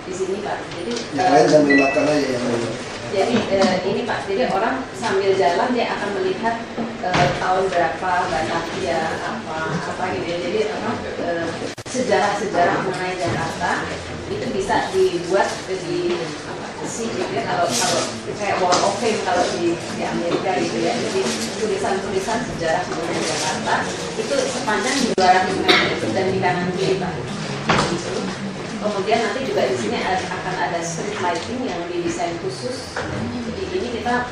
di sini Pak. Jadi yang lain sambil makan aja yang lain. Jadi ini Pak, jadi orang sambil jalan dia akan melihat tahun berapa Batavia apa gitu ya. Jadi sejarah-sejarah mengenai Jakarta itu bisa dibuat di gitu ya, kalau kayak Wall of Fame kalau di Amerika gitu ya. Jadi tulisan-tulisan sejarah mengenai Jakarta itu sepanjang 200 meter itu dan di kanan kiri Pak. Gitu. Kemudian nanti juga di sini akan ada street lighting yang didesain khusus. Jadi ini kita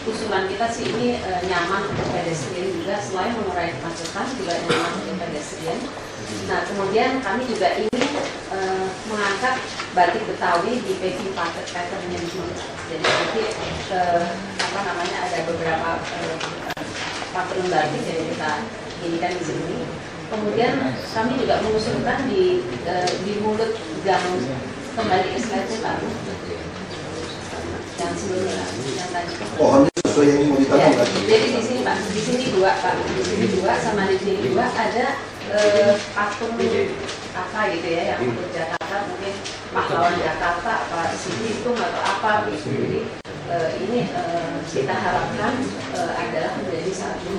usulan kita sih ini nyaman untuk pedestrian juga, selain mengurangi kemacetan juga nyaman untuk pedestrian. Nah kemudian kami juga ingin mengangkat batik Betawi di paving pattern-nya di sini. Jadi nanti ada beberapa pattern batik yang kita inikan di sini. Kemudian kami juga mengusulkan di mulut gang kembali ke slide Pak. Yang sebelumnya, yang tadi. Oh, ini sesuai yang mau ditanam kan? Jadi di sini Pak, di sini dua Pak, di sini dua sama di sini dua ada patung apa gitu ya yang untuk Jakarta, mungkin pahlawan Jakarta apa Situ atau apa gitu. Jadi ini kita harapkan adalah menjadi satu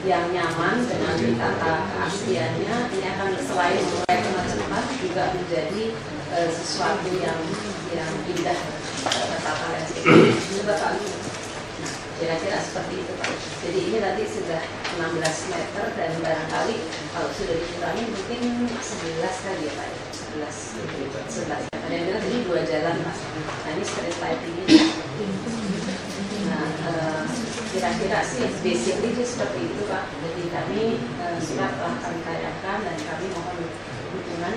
yang nyaman dengan ditata keasliannya. Ini akan selain mengurangi kemacetan juga menjadi sesuatu yang indah tata landscape. Coba Pak, kira-kira seperti itu Pak. Jadi ini nanti sudah 16 meter dan barangkali kalau sudah dikurangi mungkin 11 kali ya Pak. 11 meter. Yang bilang ini 2 jalan Pak. Nah ini street lighting ini. Nah kira-kira sih basically seperti itu Pak. Jadi kami sudah telah kami tanyakan dan kami mohon dukungan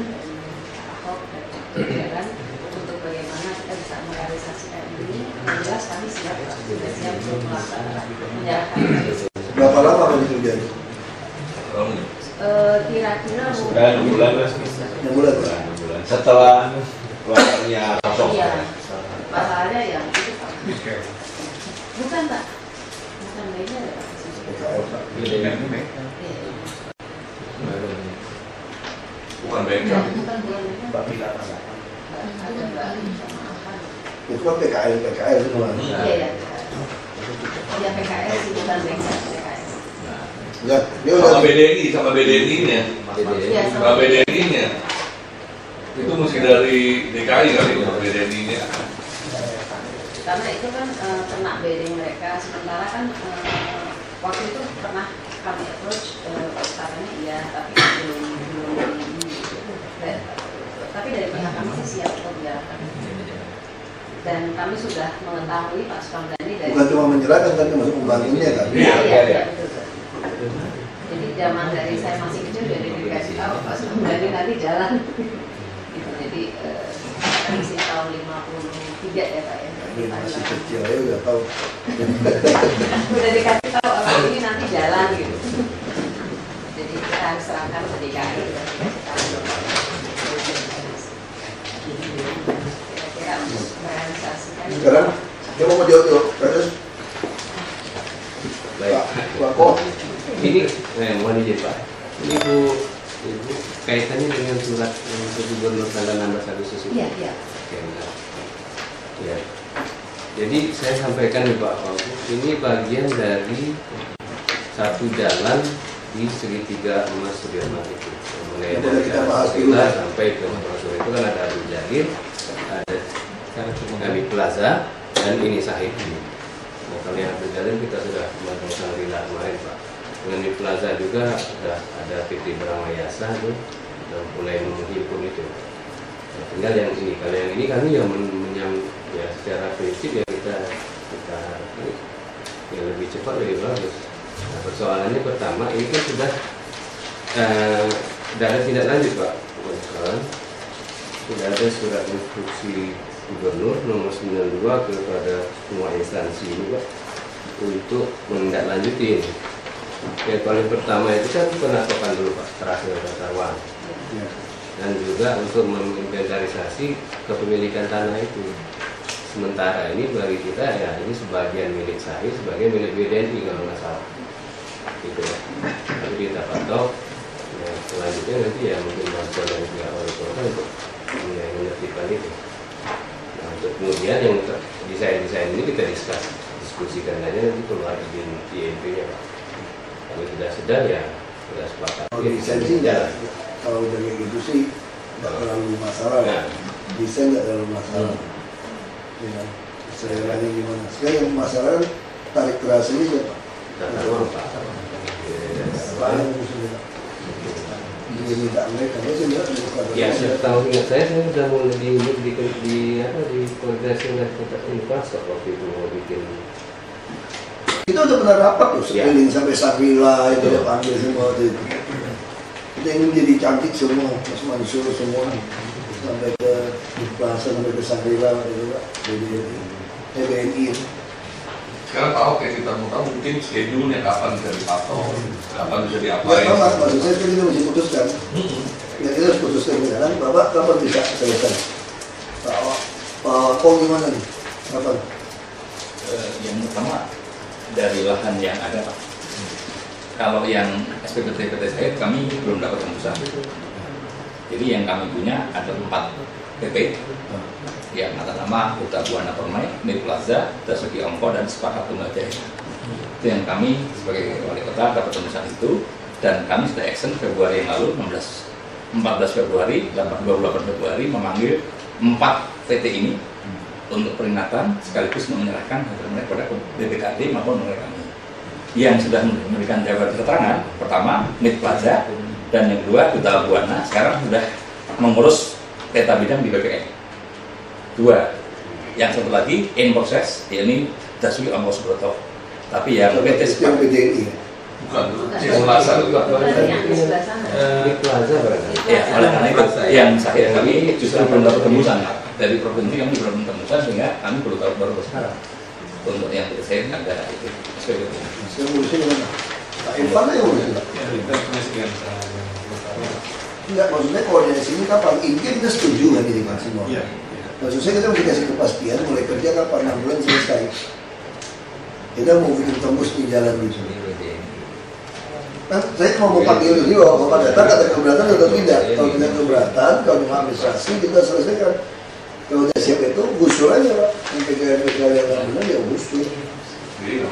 Ahok dan jalan untuk bagaimana kita bisa merealisasikan ini. Yang jelas kami siap Pak, sudah siap untuk melaksanakan menyerahkan. Berapa lama kalau dikerjain? Kira-kira 6 bulan lah. 6 bulan. Setelah keluarnya kosong. Iya, masalahnya yang itu Pak. Bukan Pak, bukan beda ya Pak. PKL Pak. Bukan bengkel. Bukan Mbak Bila. ada Mbak sama apa? Itu kan PKL itu kan. Iya. Ya PKS sih bukan bengkel PKS. Enggak, dia udah Sama BDNI-nya. Iya, Sama BDNI-nya. Itu mesti dari DKI kali BDNI-nya. Karena itu kan kena bedeng mereka. Sementara kan waktu itu pernah kami approach katanya iya, tapi belum tapi dari pihak kami sih siap untuk diarahkan. Dan kami sudah mengetahui Pak Sukamdhani dari bukan cuma menyerahkan tapi masuk membantunya kan. Iya, betul. Jadi zaman dari saya masih kecil jadi dikasih tahu Pak Sukamdhani nanti jalan. Gitu. Jadi masih tahun 53 ya Pak ya. Masih kecil ya udah tahu. Udah dikasih tahu orang ini nanti jalan gitu. Jadi kita harus serahkan ke DKI dan dikasih tahu. Kira-kira untuk merealisasikan. Sekarang dia mau jawab terus. Baik. Pak Kok. Ini mohon izin Pak. Ini Ibu kaitannya dengan surat yang Gubernur tanggal 16 Agustus itu. Iya. Oke, benar. Ya. Jadi saya sampaikan nih Pak Wagub, ini bagian dari satu jalan di segitiga emas Sudirman itu. Mulai dari kita sampai ke Masuk itu kan ada Abdul Jahir, ada Gani Plaza, dan ini Sahid. Nah, kalau yang Abdul Jahir kita sudah melakukan rila kemarin Pak. Gani Plaza juga sudah ada PT Bramayasa tuh, dan mulai menghimpun itu. Nah, tinggal yang ini, kalau yang ini kami yang ya secara prinsip ya kita ya lebih cepat lebih bagus. Nah, persoalannya pertama ini kan sudah ada tindak lanjut Pak. Sudah ada surat instruksi Gubernur nomor 92 kepada semua instansi ini Pak untuk menindaklanjuti ini. Yang paling pertama itu kan penetapan dulu Pak terakhir tata ruang. Dan juga untuk menginventarisasi kepemilikan tanah itu. Sementara ini bagi kita ya ini sebagian milik saya, sebagian milik BDNI kalau nggak salah. Gitu ya. Tapi kita pantau. Ya, selanjutnya nanti ya mungkin bantuan dari pihak wali kota untuk menertibkan melakukan itu. Nah, untuk kemudian yang desain-desain ini kita diskusikan aja, nanti keluar izin IMP-nya Pak. Kalau sudah ya sudah sepakat. Kalau desain sih ya, kalau udah kayak gitu sih nggak terlalu masalah ya. Desain nggak terlalu masalah. Ya, seleranya gimana? Sekarang yang masalah kan tarik kerasnya siapa? Tata ruang Pak. Dia minta mereka, dia sih nggak Ya, setahu ingat saya sudah mulai di koordinasi dengan investor waktu itu mau bikin. Kita udah pernah rapat tuh, Ya. sekeliling sampai Sakila itu udah panggil semua itu. Kita ingin jadi cantik semua, Mas Mansur semua sampai ke Plaza, sampai ke Sakila itu Pak. Jadi BNI. Sekarang Pak Ahok kayak kita mau tahu mungkin schedule-nya kapan bisa dipatok, kapan bisa Ya diapain. Pak, maksud saya kan kita mesti putuskan. Ya kita harus putuskan sekarang, Bapak kapan bisa selesai? Pak Kong gimana nih? Kapan? Yang pertama dari lahan yang ada Pak. Kalau yang SPPT saya kami belum dapat tembusan. Jadi yang kami punya ada 4 PP yang atas nama Huta Buana Permai, Mid Plaza, Dasuki Ongko, dan Sepakat Tunggal Jaya. Itu yang kami sebagai wali kota dapat tembusan itu, dan kami sudah action Februari yang lalu, 14 Februari, 28 Februari memanggil 4 PT ini untuk peringatan sekaligus menyerahkan hasil mereka kepada BPKD maupun mereka kami yang sudah memberikan jawab keterangan. Pertama Mid Plaza, dan yang kedua Huta Buana sekarang sudah mengurus peta bidang di BPN. 2, yang satu lagi in proses, ini Dasuki Ongko Subroto, tapi yang PT Itu yang PDNI ya? Bukan, Selasa itu Pak. Yang di sebelah sana. Di Plaza berarti. Ya, oleh karena itu yang saya kami justru belum dapat tembusan dari provinsi, kami belum tembusan sehingga kami perlu tahu baru sekarang. Untuk yang saya ada itu SPPT. Sekarang ngurusin gimana? Pak Irfan aja ngurusin Pak? Enggak, maksudnya koordinasi ini kapan? Ini kan kita setuju kan ini Pak semua? Iya. Maksud saya kita mesti kasih kepastian mulai kerja kapan, 6 bulan selesai. Kita mau bikin tembus di jalan gitu. Kan saya mau panggil dulu, kalau Bapak datang kata keberatan atau tidak. Kalau tidak keberatan, kalau cuma administrasi kita selesaikan. Kalau udah siap itu, gusur aja Pak. Yang PKL yang nggak benar ya gusur. Iya.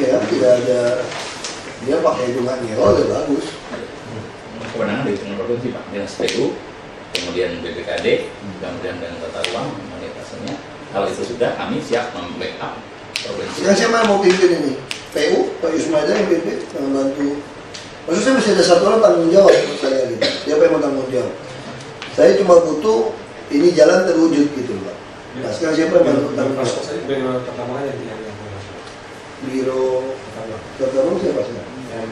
Ya kan, tidak ada, dia pakai hitungan nyewa udah bagus. Kewenangan dari provinsi Pak, dengan SPU, kemudian BPKD, kemudian dengan tata ruang, monetasnya. Kalau itu sudah, kami siap membackup provinsi. Sekarang siapa yang mau pimpin ini? PU, Pak Yusmaida yang pimpin, yang bantu. Maksud saya mesti ada satu orang tanggung jawab menurut saya gitu. Siapa yang mau tanggung jawab? Saya cuma butuh ini jalan terwujud gitu Pak. Nah sekarang siapa yang bantu tanggung jawab? Biro Pertama siapa sih? Iya.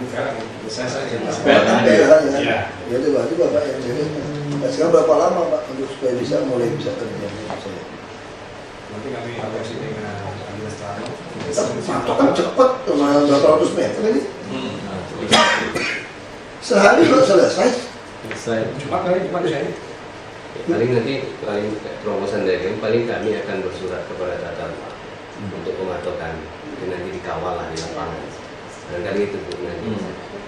Ya itu berarti Bapak yang jadi. Nah, sekarang berapa lama Pak untuk supaya mulai bisa kerja? Nanti kami koordinasi dengan administrator. Itu kan cepat, cuma berapa ratus meter ini. Sehari kok selesai. Cuma saya Paling terobosan dari kami, paling kami akan bersurat kepada Tata Ruang untuk pematokan, nanti dikawal lah di lapangan. Dan kali itu Bu nanti.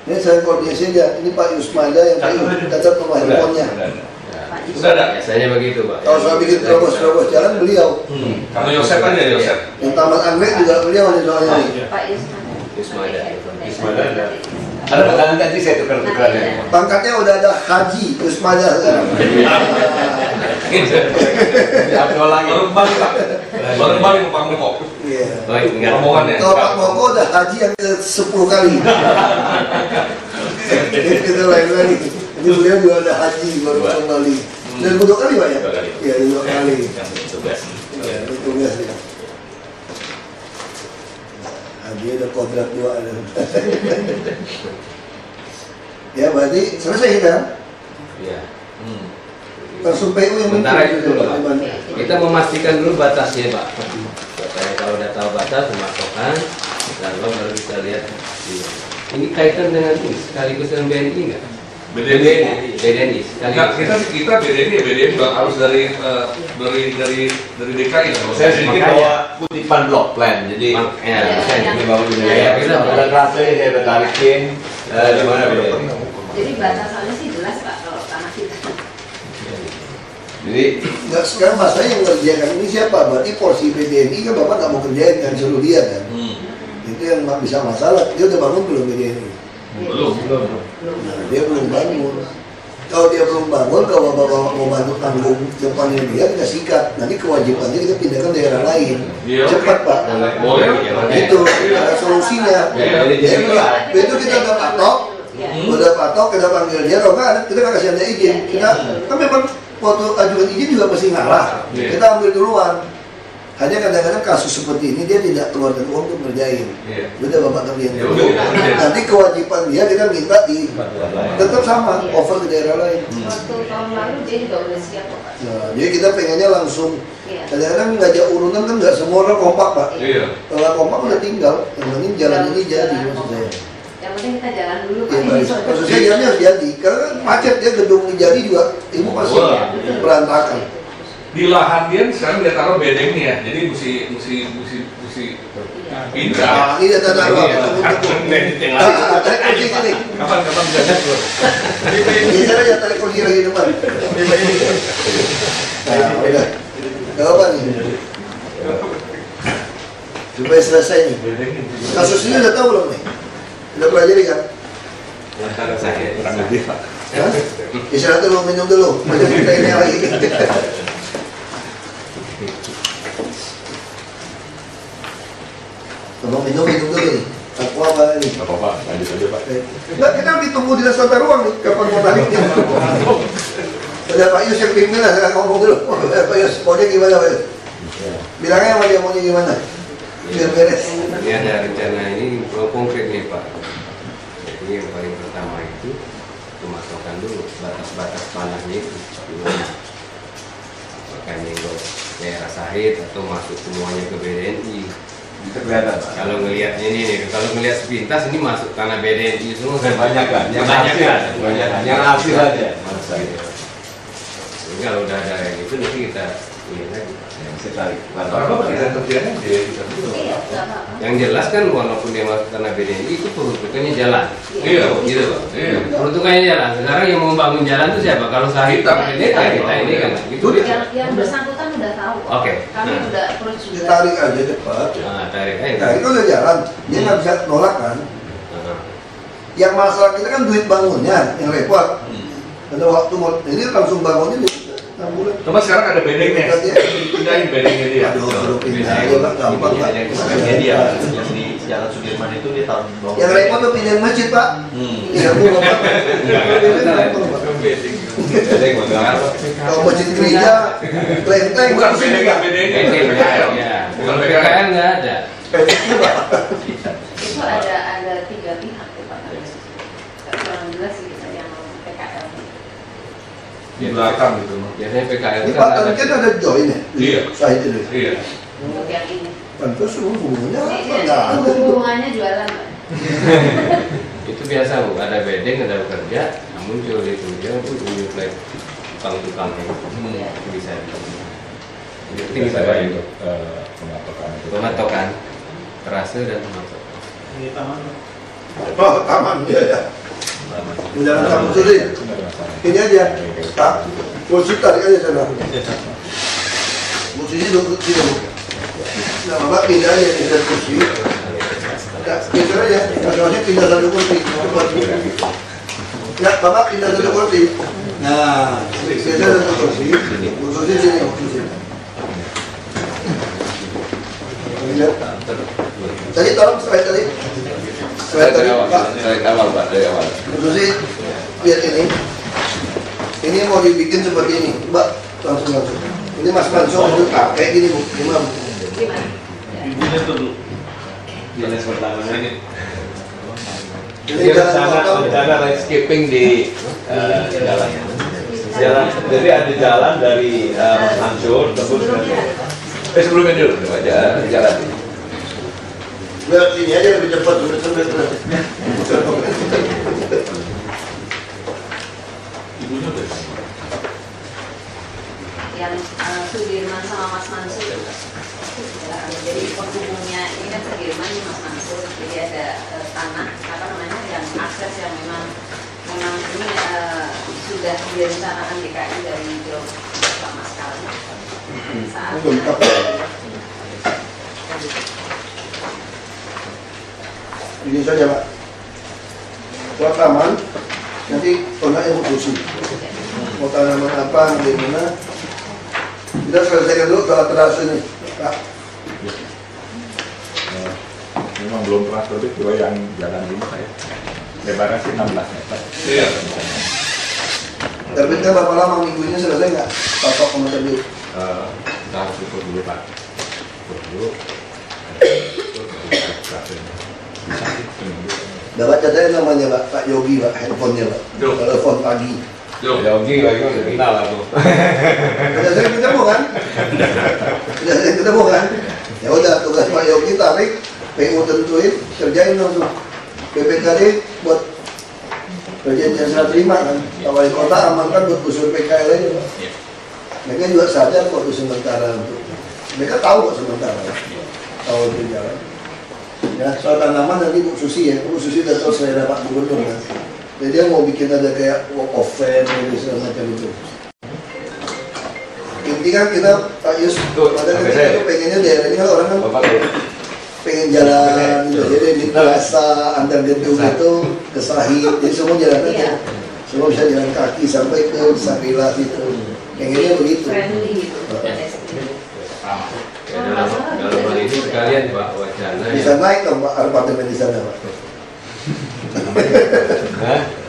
Ini saya koordinasi aja. Ini Pak Yusmaida yang catat nomor handphonenya. Sudah ada. Biasanya begitu Pak. Kalau saya bikin terobos jalan beliau. Kalau Yosef aja Yosef. Yang Taman Anggrek juga beliau nih soalnya nih. Pak Yusmada. Yusmada. Yusmada ada. Ada pertanyaan tadi saya tukar-tukar ya. Pangkatnya udah ada Haji Yusmaida sekarang. Diupload lagi. Baru kembali Pak. Baru kembali ke Pak Moko. Iya. Baik, enggak. Rombongan ya. Kalau Pak Moko udah haji yang ke 10 kali. Itu lain lagi. Ini beliau juga ada haji baru kembali. Dan 2 kali Pak ya? 2 kali. Iya 2 kali. Yang tugas. Iya, itu tugas ya. Haji ada kodrat 2 ada. Ya berarti selesai kita. Iya. Langsung PU yang Sementara bikin, itu dulu Pak. Pak. Kita memastikan dulu batasnya Pak. Supaya kalau udah tahu batas, pematokan, lalu baru kita lihat. Ini kaitan dengan ini, sekaligus dengan BNI nggak? BDNI. BNI. Enggak, kita BDNI juga harus dari DKI. Saya sedikit bawa kutipan blok plan. Jadi ini bawa dulu ya. Kita bulan rasa saya bertarikin di mana BDNI. Jadi batasannya sih jelas Pak kalau tanah kita. Jadi Nggak, sekarang masalahnya yang ngerjakan ini siapa? Berarti porsi BDNI kan Bapak nggak mau kerjain kan, suruh dia kan. Itu yang bisa masalah. Dia udah bangun belum BDNI? Belum. Nah, dia belum bangun. Kalau dia belum bangun, kalau Bapak mau bantu tanggung depannya dia, kita sikat. Nanti kewajibannya kita pindahkan daerah lain. Iya. Cepat Pak. Boleh. Itu solusinya. Itu kita udah patok, kita panggil dia. Kalau nggak, kita nggak kasih anda izin. Kita kan memang waktu ajukan izin juga mesti ngalah. Kita ambil duluan. Hanya kadang-kadang kasus seperti ini dia tidak keluarkan uang untuk ngerjain. Udah Bapak kerjain dulu. Nanti kewajiban dia kita minta di tetap sama, over ke daerah lain. Waktu tahun lalu dia juga udah siap kok Pak. Nah, jadi kita pengennya langsung. Iya. Kadang-kadang ngajak urunan kan nggak semua orang kompak Pak. Iya. Kalau kompak udah tinggal, yang penting jalan ini jadi maksud saya. Yang penting kita jalan dulu Pak. Iya, Ini Pak. soalnya- Maksud saya jalannya harus jadi. Karena kan macet ya, gedung ini jadi juga, ibu pasti Wah. berantakan. Di lahan dia sekarang dia taruh bedengnya, jadi mesti pindah. Nah, ini data taruh apa? Di tengah. Tarik kursi sini. Kapan bisa jatuh? Ini cara ya tarik kursi lagi depan. Nah, udah. Gak apa nih. Supaya selesai nih. Kasus ini udah tahu belum nih? Udah pelajari kan? kurang lebih Pak. Hah? Istirahat dulu, minum dulu. Macam kita ini lagi. Kalau minum dulu nih. Aku apa ini? Nggak apa-apa, lanjut aja Pak. Enggak, kita ditunggu di dasar tata ruang nih. Kapan mau nariknya? Ada Pak Yus yang pimpin lah, saya ngomong dulu. Pak Yus, maunya gimana Pak Yus? Bilangnya sama dia maunya gimana? Biar beres. Ini ada rencana ini konkret nih Pak. Jadi yang paling pertama itu pematokan dulu batas-batas tanahnya itu gimana? Apakah nyenggol daerah sahid atau masuk semuanya ke BDNI? Bisa kelihatan Pak. Kalau ngelihatnya ini nih, kalau ngelihat sepintas ini masuk tanah BDNI semua Banyak kan? Yang banyak hasil, kan? banyak kan? Yang hasil aja. Masa Gitu. Jadi kalau udah ada yang itu nanti kita lihat lagi. yang saya tarik. Apa kita kerjanya dia bisa dulu. Iya, nggak apa-apa. Yang jelas kan walaupun dia masuk tanah BDNI itu peruntukannya jalan. Iya. Gitu Pak. Iya. Peruntukannya jalan. Sekarang yang mau bangun jalan itu siapa? Kalau sahid Kita. kita ini kan. Gitu. Yang bersangkutan udah tahu. Oke. Kami Nah. udah approach juga. Ditarik aja cepat. Nah, tarik aja. Nah, itu udah jalan. Dia nggak bisa nolak kan? Nah, Yang masalah kita kan duit bangunnya, yang repot. Ada waktu mau, ini langsung bangunnya nih. 6 bulan. Cuma sekarang ada bedengnya. Pindahin bedengnya dia. Aduh, suruh pindah aja Pak, gampang Pak. Makanya dia yang di Jalan Sudirman itu dia taruh di bawah. Yang repot tuh pindahin masjid Pak. Iya, Bu, Bapak. Bedeng enggak. Kalau masjid gereja, kelenteng, Bukan bedengnya, bedengnya. ya. Bukan PKL nggak ada. Pendeknya Pak. Itu ada 3 pihak tuh Pak. Kurang jelas sih kita yang PKL. Di belakang gitu. Biasanya PKL Ini kan Pak, ada. tadi kan ada join ya? Iya. Sahid itu. Iya. Untuk yang ini. Pantas hubungannya apa? Ini Nggak ada. hubungannya jualan Pak. Itu biasa Bu, ada bedeng, ada bekerja, namun muncul itu dia menyuplai tukang-tukang yang bisa. Jadi penting kita Saya bantu. untuk pematokan itu. Pematokan, terase dan pematokan. Oh, taman ya ya. Jangan kamu sulit. Ini aja. Tak, kursi tarik aja sana. Kursinya duduk sini. Nah, Bapak pindah aja pindah kursi. Ya, pindah aja. Masalahnya pindah satu kursi. Ya, Bapak pindah satu kursi. Nah, pindah satu kursi. Kursi sini. Kursi. Lihat. Tadi tolong slide tadi. Slide tadi, Pak. Dari awal Pak, dari awal. Kursi, lihat ini. Ini mau dibikin seperti ini, Mbak. Langsung. Ini Mas Mansur itu kayak gini Bu. Gimana Bu? Gimana? Ya. Ibunya tuh jenis pertama ini. Ini jalan Ada landscaping di jalan. Jalan, jadi ada jalan dari Mansur tembus ke sebelumnya dulu aja jalan. Lihat sini aja lebih cepat. Ibunya udah. Yang Sudirman sama Mas Mansur. Jadi penghubungnya ini kan Sudirman ini Mas Mansur. Jadi ada tanah apa namanya yang akses yang memang ini sudah direncanakan DKI dari jauh pertama. saat Ini lengkap ya. Ini saja Pak. Buat taman, nanti tonaknya khusus. Mau tanaman apa, di mana? Kita selesaikan dulu kalau terasa ini, Pak. Memang belum pernah terbit kalau yang jalan ini saya. Lebarnya sih 16 meter. Iya. Terbitnya berapa lama, minggu ini selesai nggak? Patok sama terbit. Kita harus ukur dulu Pak. Ukur dulu. Bisa sih seminggu. Dapat catanya namanya Pak Yogi Pak, handphonenya Pak. Yo. Telepon pagi. Yo. Yogi lagi udah kenal aku. Sudah sering ketemu kan? Sudah sering ketemu kan? Ya udah, tugas Pak Yogi tarik, PU tentuin, kerjain langsung. PPKD buat perjanjian serah terima kan. Wali kota amankan buat usul PKL aja Pak. Mereka juga sadar kok itu sementara untuk. Mereka tahu kok sementara. Tahu itu jalan. Ya, soal tanaman nanti Bu Susi ya, Bu Susi udah tahu selera Pak Gubernur kan. Jadi dia mau bikin ada kayak walk of fame dan segala macam itu. Intinya kita Pak Yus, pada kita itu pengennya daerah ini kan orang kan pengen jalan, jadi di plaza antar gedung itu ke Sahid, jadi semua jalan aja. Semua bisa jalan kaki sampai ke Sabila itu. Pengennya begitu. friendly gitu. Ya, dalam hal ini sekalian Pak wacana Bisa naik dong Pak apartemen di sana Pak.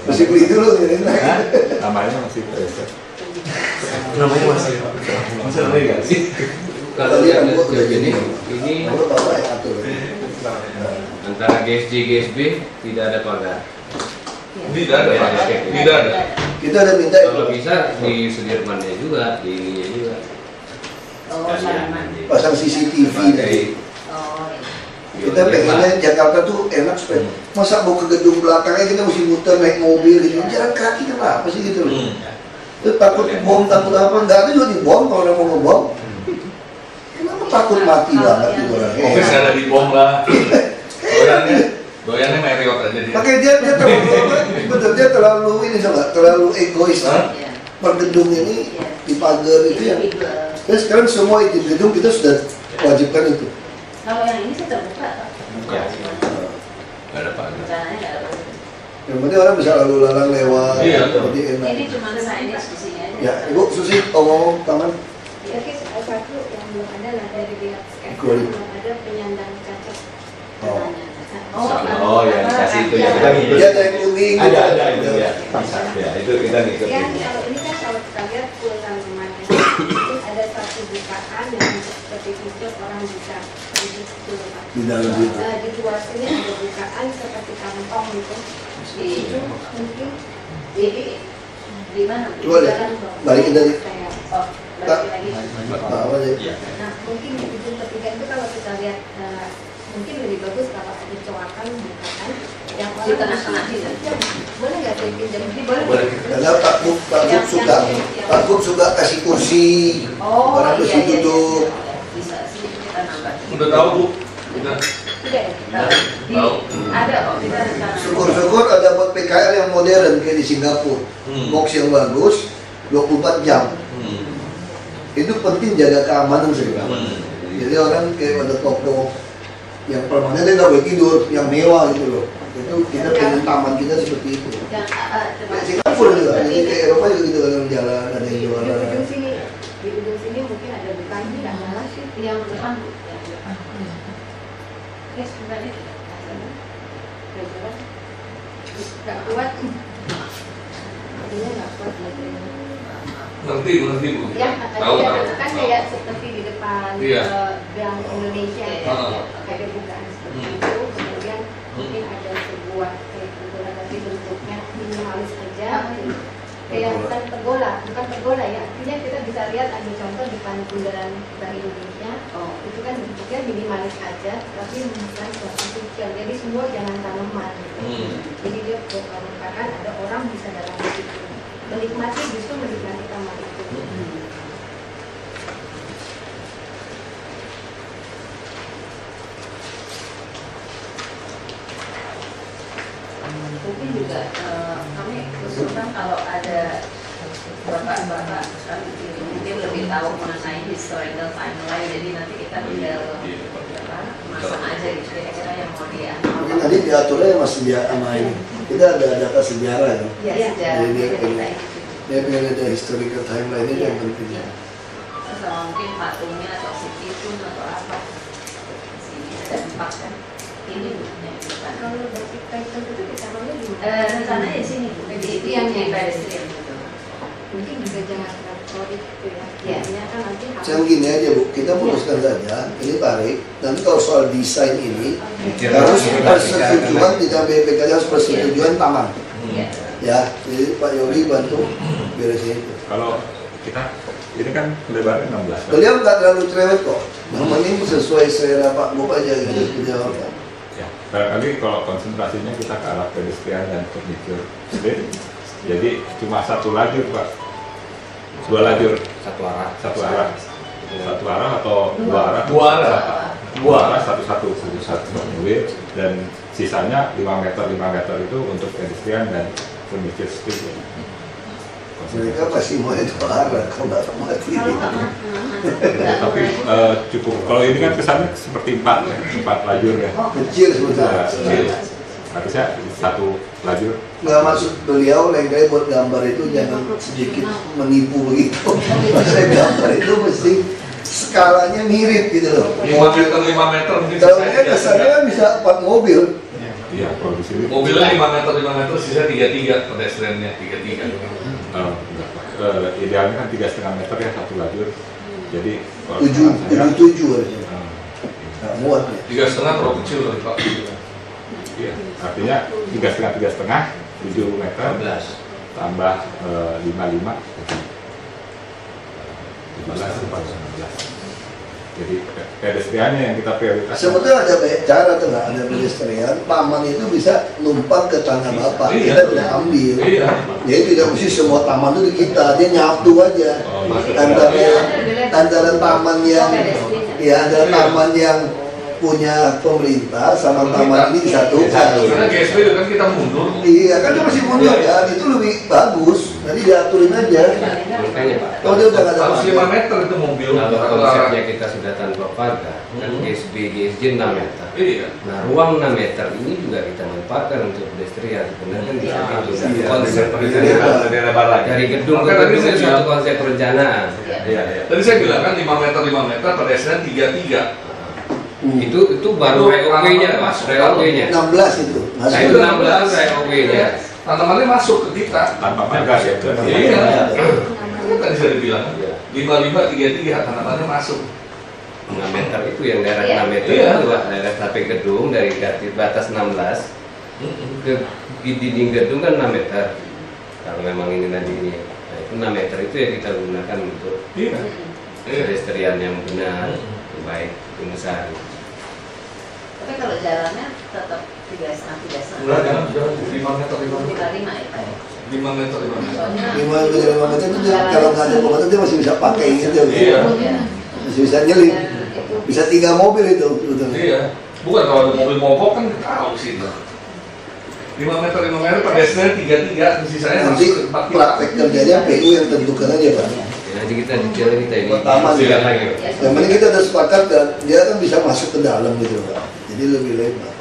Mesti beli dulu nih naik. Namanya masih preset. Namanya masih namanya nggak sih? kalau yang jadi ini Kalau Bapak yang atur. antara GSJ GSB tidak ada pagar. Tidak ada, Pak. Tidak ada. Kita ada minta Kalau itu bisa di Sudirmannya juga, di ininya juga. Oh, Salman. pasang CCTV dari. Oh, iya. Kita pengennya Jakarta tuh enak supaya masa mau ke gedung belakangnya kita mesti muter naik mobil gitu. Jalan kaki kenapa sih gitu loh? Itu takut bom, takut apa? Enggak ada juga dibom kalau orang mau ngebom. Kenapa takut mati banget gitu orang? Office ada di bom lah. Doyannya Marriott aja dia. Makanya dia terlalu betul dia terlalu ini sama terlalu egois. Iya. Per gedung ini Iya. di pagar itu ya. Individual. Ya sekarang semua di gedung kita sudah wajibkan itu. Kalau yang ini sih terbuka, Pak. Ya. Nggak ada pagar. Rencananya nggak ada. Yang penting orang bisa lalu lalang lewat. Iya. Jadi enak. Ini cuma signage di sini aja. Ya, Ibu Susi ngomong taman. Ya, satu yang belum ada lah dari pihak SKF Kulit. belum ada penyandang cacat. Oh. Oh, yang kasih itu yang kita ngikut. Dia ada yang kuning. Ada itu ya. Bisa ya, itu kita ngikut. Ya, kalau ini kan kalau kita lihat pulang rumahnya itu ada satu bukaan yang seperti itu orang bisa duduk di rumah. Di dalam itu. Di luar sini ada bukaan seperti kantong gitu. Itu mungkin Di mana? Coba deh, balikin dari. kayak Oh, balik lagi. Apa sih? Nah, mungkin di ujung ketiga itu kalau kita lihat mungkin lebih bagus kalau ada coakan bukaan yang Di tengah-tengah gitu. boleh nggak saya pinjam? Boleh. Karena Pak Gub suka kasih kursi. Oh, Orang iya, mesti iya, duduk. iya. Bisa sih kita nambah. Udah tahu, Bu? Udah. Udah ya? Tahu. Ada kok kita rencana. Syukur-syukur ada buat PKL yang modern kayak di Singapura. Box yang bagus, 24 jam. Itu penting jaga keamanan sih. Jadi orang kayak ada toko yang permanen dia nggak boleh tidur, yang mewah gitu loh. Itu kita pengen taman kita seperti itu. Yang Kayak Singapura juga, jadi kayak Eropa juga gitu orang jalan ada yang Di jualan. ujung sini mungkin ada bukaan ini nggak malah sih. yang depan Bu, yang depan. Yes, sebenarnya Nggak kuat. Artinya nggak kuat gitu. Ngerti, Bu. Ya, Tahu, tadi tahu. kan kayak seperti di depan Iya. Bank Indonesia Heeh. ada bukaan seperti itu, kemudian mungkin ada sebuah kayak pergola tapi bentuknya minimalis aja, kayak bukan pergola ya. Artinya kita bisa lihat ada contoh depan bundaran Bank Indonesia, itu kan bentuknya minimalis aja, tapi bukan suatu sosial. Jadi semua jangan tanaman. Jadi dia merupakan ada orang bisa dalam situ menikmati taman itu. mungkin juga kami usulkan kalau ada bapak-bapak kan mungkin lebih tahu mengenai historical timeline, jadi nanti kita tinggal masang aja gitu kira-kira yang mau dia. Mungkin nanti diaturnya masih dia sama ini. Kita ada data sejarah ya. Ya, sejarah. Dia pengen ada historical timeline ini yang penting. Terus sama mungkin patungnya atau situn atau apa. Sini ada 4 kan. Ini yang di depan. Kalau basic title itu ditaruhnya di rencananya di sini, itu yang di pedestrian gitu. mungkin juga jangan terlalu gitu ya. Ya, kan nanti Sekarang gini aja Bu, kita putuskan saja, ini tarik. Nanti kalau soal desain ini harus persetujuan tidak BPK, harus persetujuan taman. Ya, jadi Pak Yogi bantu beresin itu. Kalau kita ini kan lebarnya 16. Beliau nggak terlalu cerewet kok. Namanya ini sesuai selera Pak Bob aja gitu dijawabkan. Ya, barangkali kalau konsentrasinya kita ke arah pedestrian dan furniture. Jadi cuma satu lajur Pak, 2 lajur, Satu arah. satu arah atau 2 arah? 2 arah. 2 arah satu mobil dan sisanya 5 meter itu untuk pedestrian dan furniture street. Mereka pasti mau itu arah kalau nggak mati. Tapi cukup. Kalau ini kan kesannya seperti 4 lajur ya. Kecil sebetulnya. Kecil. Harusnya 1 lajur. Nggak maksud beliau lengkapnya buat gambar itu jangan sedikit menipu begitu. Maksudnya gambar itu mesti skalanya mirip gitu loh. 5 meter mungkin Kalau ini kesannya kan bisa 4 mobil. Iya, kalau di sini. mobilnya 5 meter, sisa 33 pedestriannya 33. Idealnya kan 3,5 meter ya 1 lajur. Jadi 7 harusnya. Nggak muat ya. 3,5 terlalu kecil kali Pak. Iya, artinya 3,5 7 meter 12. tambah 55 15. Jadi pedestriannya yang kita prioritaskan. Sebetulnya ada banyak cara tuh nggak ada pedestrian. Taman itu bisa numpang ke tanah bapak. Iya. Kita udah ambil. Iya. Jadi tidak mesti semua taman itu di kita. Dia nyatu aja. Antara taman yang antara taman yang punya pemerintah sama taman ini disatukan. Karena GSP kan kita mundur. Iya kan dia masih mundur kan. Itu lebih bagus. Nanti diaturin aja. Makanya Pak, Kalau dia udah nggak ada Harus masalah. 5 meter itu mobil. kalau Atau konsepnya kita sudah tanpa pagar, kan GSB 6 meter. Iya. Nah, ruang 6 meter ini juga kita manfaatkan untuk pedestrian. Sebenarnya kan bisa itu konsep Lebih lebar lagi. dari gedung ke Maka tadi gedung saya itu bilang- satu konsep perencanaan. Iya, iya. Tadi saya bilang kan 5 meter pedestrian 33. Itu baru ROP-nya, Mas. ROP-nya. 16 itu. Nah, Masuk. itu 16 ROP-nya. Tanamannya masuk ke kita. Tanpa pagar ya. Iya. Kan tadi saya bilang 55 33 tanamannya masuk. 6 meter itu yang daerah 6 meter Iya. itu daerah sampai gedung dari batas 16 ke dinding gedung kan 6 meter. Kalau memang ini nanti ini, nah itu 6 meter itu yang kita gunakan untuk Iya. pedestrian yang benar, yang baik, yang besar. Tapi kalau jalannya tetap 3,5 Enggak, jangan 5 meter 5 meter. 5 ya Pak ya? 5 meter 5 meter. Soalnya 5 meter itu dia, kalau nggak ada pemotong dia masih bisa pakai gitu. Iya. Masih bisa nyelip. Bisa 3 mobil itu. Iya. Bukan kalau ada mobil mogok kan kita tahu sih. 5 meter pedestrian 33, sisanya Nanti masuk ke 4 praktek kerjanya PU yang tentukan aja Pak. Ya, nanti kita detail kita ini Pertama, diskusikan iya. lagi. Yang penting kita udah sepakat dan dia kan bisa masuk ke dalam gitu Pak. Jadi lebih lebar.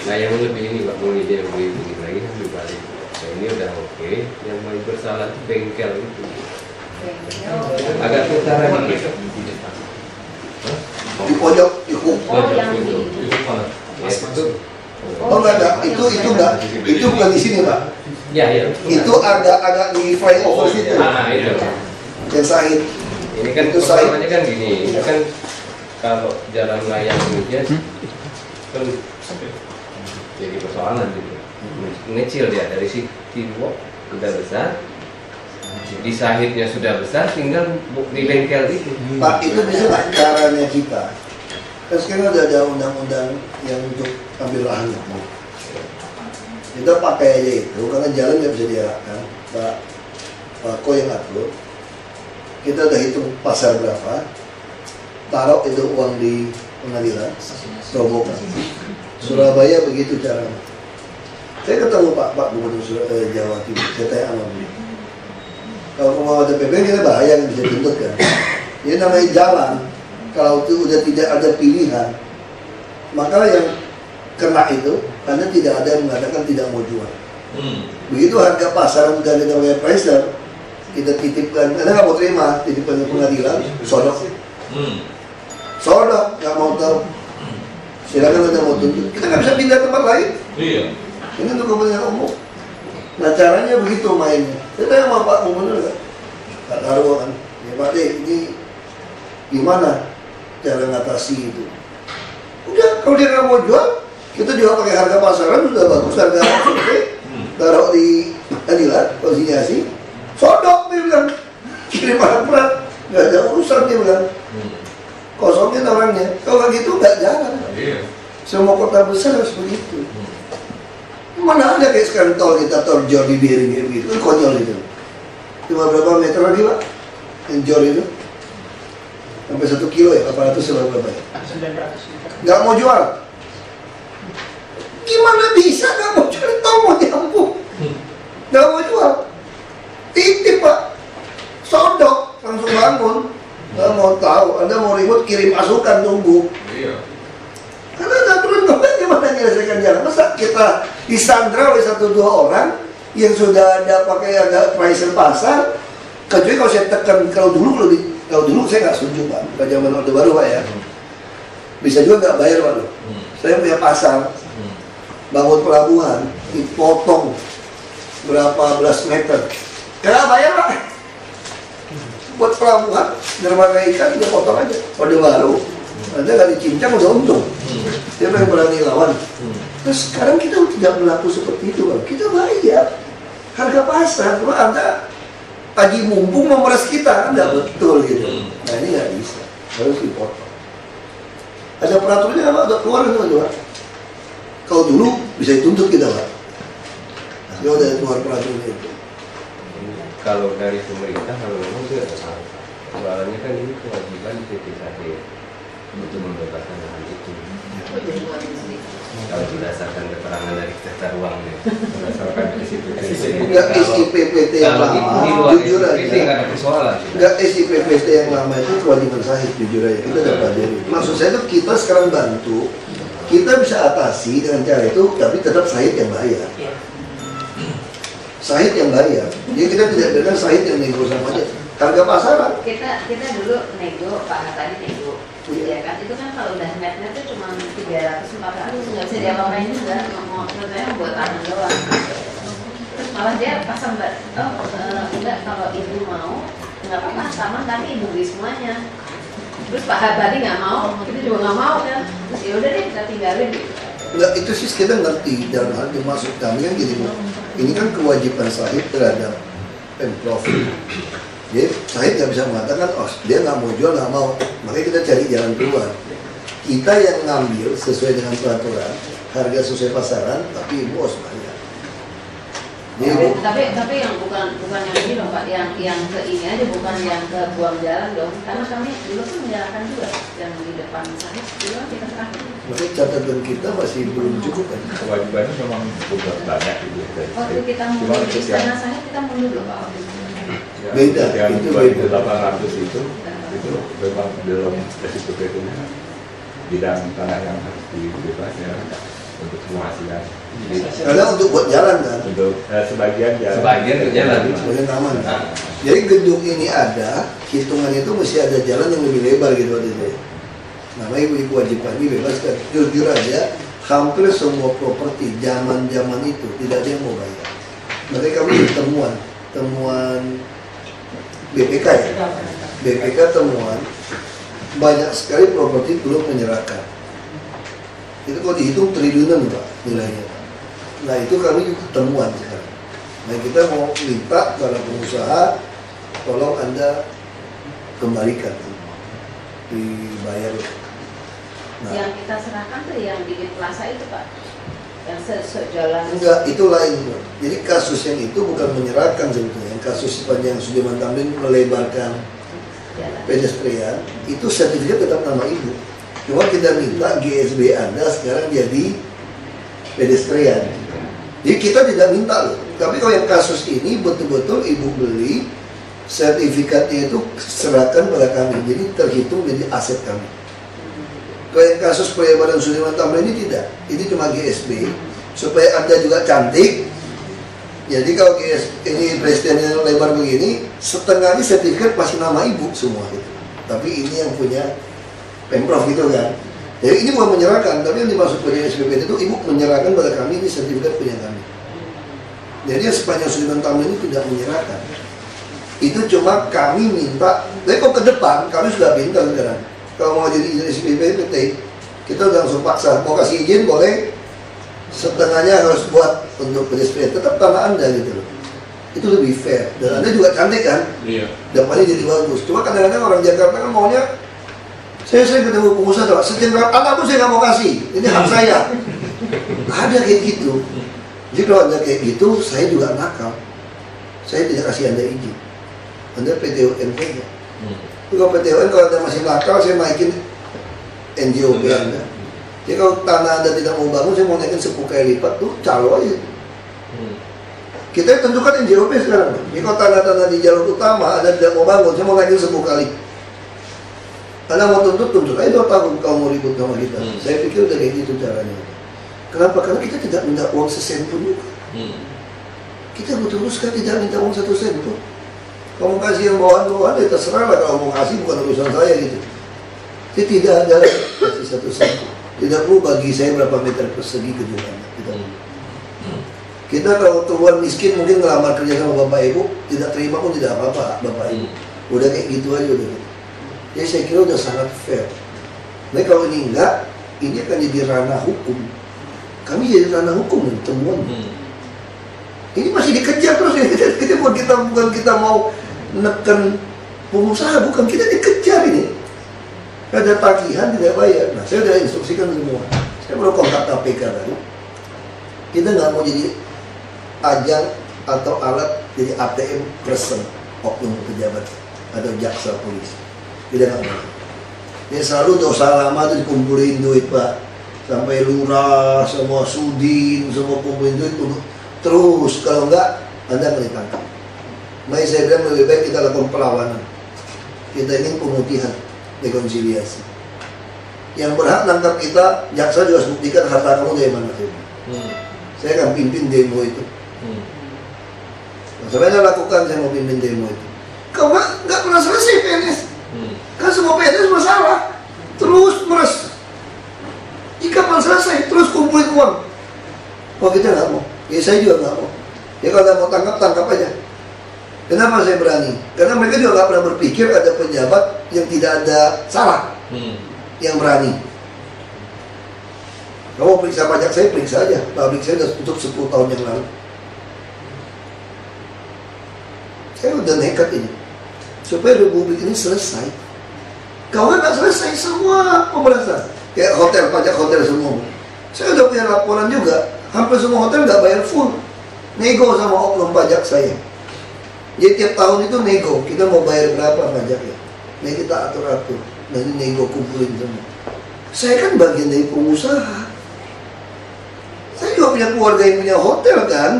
Nah yang lebih ini Pak, mau ide yang lebih begini lagi kan dibalik. Nah ini udah oke, yang mau bersalah itu bengkel itu. Agak utara dikit. Di pojok, di hook. Oh, yang Pojok. di Ya, itu. Oh enggak ada, itu enggak. Itu bukan di sini Pak. Ya, ya. Itu agak di flyover situ. Nah, itu. Yang Sahid. Ini kan Itu persoalannya kan gini, ini kan kalau jalan layang demikian kan jadi persoalan gitu. Ngecil dia dari City Walk udah besar, di Sahidnya sudah besar, tinggal di bengkel itu. Pak, itu bisa nggak caranya kita? Kan sekarang ada undang-undang yang untuk ambil lahan itu. Kita pakai aja itu, karena jalan nggak bisa diarahkan. Pak Ko yang atur. Kita udah hitung pasar berapa, taruh itu uang di pengadilan, robokan. Surabaya begitu caranya. Saya ketemu Pak Gubernur Jawa Timur, saya tanya sama beliau. Kalau mau ada PP kita bahaya kan bisa tuntut kan. Ini namanya jalan. Kalau itu udah tidak ada pilihan, maka yang kena itu karena tidak ada yang mengatakan tidak mau jual. Begitu harga pasar udah kita pakai pressure, kita titipkan, karena nggak mau terima, titipkan ke pengadilan, sodok. Sodok, nggak mau tahu. Silakan anda mau tuntut. Kita nggak bisa pindah tempat lain. Iya. Ini untuk kepentingan umum. Nah caranya begitu mainnya. Kita yang mau Pak Gubernur kan, Pak Darwo kan, ya Pak D, ini gimana cara ngatasi itu? Udah, kalau dia nggak mau jual, kita juga pakai harga pasaran sudah bagus, harga survei, taruh di pengadilan, konsinyasi, sodok dia bilang, kirim barang berat, nggak ada urusan dia bilang, kosongin orangnya. Kalau gitu nggak jalan. Semua kota besar harus begitu. Mana ada kayak sekarang tol kita, tol jor di Bering gitu, kan konyol itu. Cuma berapa meter lagi Pak? Yang jor itu? Sampai 1 kilo ya, 800 berapa ya? 900. Nggak mau jual. Gimana bisa nggak mau jual? Tol mau nyambung. Nggak mau jual. Titip Pak. Sodok, langsung bangun. Nggak mau tahu, Anda mau ribut kirim pasukan tunggu. Iya. Karena nggak turun gimana menyelesaikan jalan. Masa kita disandra oleh 1-2 orang yang sudah ada pakai agak pricer pasar. Kecuali kalau saya tekan, kalau dulu saya nggak setuju Pak. Pada zaman Orde Baru Pak ya. Bisa juga nggak bayar Pak. Saya punya pasar, bangun pelabuhan, dipotong berapa belas meter. Nggak bayar Pak. Buat pelabuhan, dermaga ikan dia potong aja. Orde Baru. Anda nggak dicincang udah untung. Siapa yang berani lawan? Nah sekarang kita tidak berlaku seperti itu Pak. Kita bayar harga pasar. Kalau Anda Haji mumpung memeras kita, kan nggak betul gitu. Nah ini nggak bisa, harus dipotong. Ada peraturannya apa? Udah keluar kan Pak? Kalau dulu bisa dituntut kita Pak. Nah, kalau udah keluar peraturannya itu. Kalau dari pemerintah kalau memang itu ada salah. Soalnya kan ini kewajiban PT Sahid untuk membebaskan lahan itu. Kalau berdasarkan keterangan dari tata ruangnya, berdasarkan Enggak SIPPT yang lama, jujur aja. Nggak ada persoalan. Enggak SIPPT yang lama itu kewajiban Sahid, jujur aja. Kita dapat jadi. Maksud saya itu kita sekarang bantu, kita bisa atasi dengan cara itu, tapi tetap Sahid yang bayar. Sahid yang bayar. Jadi kita tidak biarkan Sahid yang nego sama aja. Harga pasaran. Kita dulu nego, Pak Hatta nego. Ya kan, itu kan kalau udah net itu cuma 300-400, nggak bisa diapa-apain juga, sebenarnya buat tangan doang. Terus malah dia pasang enggak, kalau ibu mau, nggak apa-apa, sama tapi ibu beli semuanya. Terus Pak Hatta nggak mau, kita juga nggak mau kan, terus yaudah deh kita tinggalin. Enggak, itu sih kita ngerti dalam hal dimaksud kami kan gini, ini kan kewajiban Sahid terhadap Pemprov. Jadi Sahid nggak bisa mengatakan, oh dia nggak mau jual, nggak mau. Makanya kita cari jalan keluar. Kita yang ngambil sesuai dengan peraturan, harga sesuai pasaran, tapi ibu harus bayar. Tapi yang bukan yang ini dong Pak, yang ke ini aja, bukan yang ke buang jalan dong. Karena kami dulu kan menyerahkan juga yang di depan Sahid, dulu kita serahkan. Makanya catatan kita masih belum cukup kan. Kewajibannya memang cukup banyak gitu. Waktu kita mundur di istana Sahid, kita mundur loh Pak. Ya, beda, yang itu 2800 itu memang dalam SIPP itu bidang tanah yang harus dibebas ya untuk penghasilan. Karena untuk buat jalan kan. Untuk sebagian jalan. Sebagian untuk jalan. Sebagian taman. Jadi gedung ini ada, hitungan itu mesti ada jalan yang lebih lebar gitu waktu itu. Namanya ibu wajib pagi bebas kan. Jujur aja, hampir semua properti zaman itu tidak ada yang mau bayar. Mereka kami temuan BPK ya, BPK temuan banyak sekali properti belum menyerahkan. Itu kalau dihitung triliunan Pak nilainya. Nah itu kami juga temuan sekarang. Nah kita mau minta para pengusaha, tolong Anda kembalikan, dibayar. Nah, yang kita serahkan tuh yang di plaza itu Pak, yang sejalan. Enggak, itu lain. Jadi kasus yang itu bukan menyerahkan sebetulnya. Kasus sepanjang Sudirman Tamrin melebarkan pedestrian, itu sertifikat tetap nama ibu. Cuma kita minta GSB Anda sekarang jadi pedestrian. Jadi kita tidak minta loh. Tapi kalau yang kasus ini betul-betul ibu beli sertifikatnya itu serahkan pada kami, jadi terhitung jadi aset kami. Kayak kasus penyebaran Sudirman Tamrin ini tidak, ini cuma GSB supaya Anda juga cantik. Jadi kalau ini presidennya lebar begini, setengahnya sertifikat masih nama ibu semua gitu. Tapi ini yang punya Pemprov gitu kan. Jadi ini bukan menyerahkan, tapi yang dimaksud pada SPPT itu ibu menyerahkan pada kami, ini sertifikat punya kami. Jadi yang sepanjang Sudirman Tamrin ini tidak menyerahkan. Itu cuma kami minta, tapi kok ke depan kami sudah minta sekarang. Kalau mau jadi izin SPPT, kita udah langsung paksa. Mau kasih izin boleh, setengahnya harus buat untuk PSP, tetap tanah Anda gitu loh. Itu lebih fair. Dan Anda juga cantik kan? Iya. Dampaknya jadi bagus. Cuma kadang-kadang orang Jakarta kan maunya, saya ketemu pengusaha, sejenak anakku saya nggak mau kasih, ini hak saya. Ada kayak gitu. Jadi kalau Anda kayak gitu, saya juga nakal. Saya tidak kasih Anda izin. Anda PTUN saja. Kalau PTUN, kalau Anda masih nakal, saya naikin NJOP Anda. Jadi kalau tanah Anda tidak mau bangun, saya mau naikin 10 kali lipat, tuh calo aja. Kita tentukan NJOP sekarang. Jadi kalau tanah-tanah di jalur utama Anda tidak mau bangun, saya mau naikin 10 kali. Anda mau tuntut aja 2 tahun kalau mau ribut sama kita. Saya pikir udah kayak gitu caranya. Kenapa? Karena kita tidak minta uang sesen pun juga. Kita betul-betul tidak minta uang 1 sen pun. Kamu kasih yang bawaan-bawaan, ya terserah lah. Kalau mau kasih bukan urusan saya gitu. Jadi tidak ada kasih 1 sen. Tidak perlu bagi saya berapa meter persegi gedung. Kita kalau keluar miskin mungkin ngelamar kerja sama bapak ibu, tidak terima pun tidak apa-apa bapak ibu. Udah kayak gitu aja udah. Jadi saya kira udah sangat fair. Nah kalau ini enggak, ini akan jadi ranah hukum. Kami jadi ranah hukum nih temuan. Ini masih dikejar terus ya. Bukan kita mau neken pengusaha, bukan, kita dikejar ini. Ada tagihan tidak bayar. Nah saya udah instruksikan semua. Saya baru kontak KPK tadi. Kita nggak mau jadi ajang atau alat jadi ATM person oknum pejabat atau jaksa polisi. Tidak mau. Dia selalu dosa lama itu dikumpulin duit Pak, sampai lurah, semua sudin, semua kumpulin duit untuk terus. Kalau enggak, Anda akan ditangkap. Makanya saya bilang lebih baik kita lakukan perlawanan. Kita ingin pemutihan, rekonsiliasi. Yang berhak nangkap kita, jaksa juga harus buktikan harta kamu dari mana. Saya akan pimpin demo itu. Saya lakukan, saya mau pimpin demo itu. Kau nggak pernah selesai PNS. Kan semua PNS masalah. Terus meres. Jika pernah selesai, terus kumpulin uang. Kok kita nggak mau? Ya saya juga nggak mau. Ya kalau nggak mau tangkap, tangkap aja. Kenapa saya berani? Karena mereka juga nggak pernah berpikir ada pejabat yang tidak ada salah. Yang berani. Kamu periksa pajak saya, periksa aja. Pabrik saya sudah tutup 10 tahun yang lalu. Saya udah nekat ini. Supaya republik ini selesai. Kalau nggak selesai, semua pemerintahan. Kayak hotel, pajak hotel semua. Saya udah punya laporan juga. Hampir semua hotel nggak bayar full. Nego sama oknum pajak saya. Jadi tiap tahun itu nego. Kita mau bayar berapa pajaknya. Nah kita atur-atur. Nanti nego kumpulin semua. Saya kan bagian dari pengusaha. Saya juga punya keluarga yang punya hotel kan.